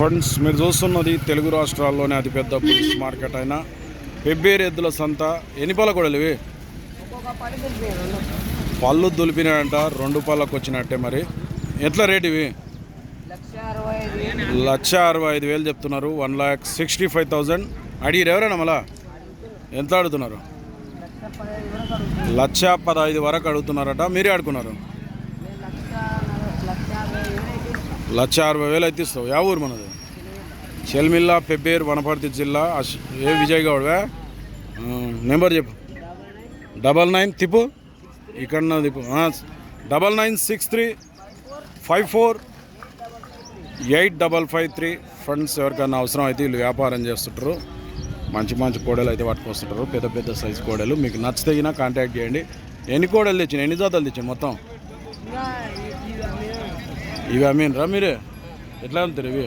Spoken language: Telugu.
ఫ్రెండ్స్, మీరు చూస్తున్నది తెలుగు రాష్ట్రాల్లోనే అతిపెద్ద పులుసు మార్కెట్ అయిన పెబ్బేరు ఎద్దుల సంత. ఎన్ని పళ్ళ కూడా ఇవి? పళ్ళు దులిపినాయంట, 2 పళ్ళకు వచ్చినట్టే. మరి ఎట్లా రేట్ ఇవి? 1,65,000 చెప్తున్నారు. 1,65,000 అడిగిరు ఎవరైనా? మళ్ళా ఎంత అడుగుతున్నారు? 1,15,000 వరకు అడుగుతున్నారట. మీరే ఆడుకున్నారు? 1,60,000 అయితే ఇస్తావు. యా ఊరు మనది? చెల్మిల్లా, పెబ్బేరు, వనపర్తి జిల్లా. ఏ విజయ్ గౌడ్వా? నెంబర్ చెప్పు. 99 తిప్పు, ఇక్కడ తిప్పు. 9963548553. ఫ్రెండ్స్, ఎవరికన్నా అవసరం అయితే వీళ్ళు వ్యాపారం చేస్తుంటారు. మంచి మంచి కోడలు అయితే పట్టుకొస్తుంటారు, పెద్ద పెద్ద సైజు కోడలు. మీకు నచ్చితే కాంటాక్ట్ చేయండి. ఎన్ని కోడలు తెచ్చిన? ఎన్ని జాతలు తెచ్చిన మొత్తం? ఇవి అమ్మీనరా మీరే? ఎట్లా వెళ్తారు ఇవి?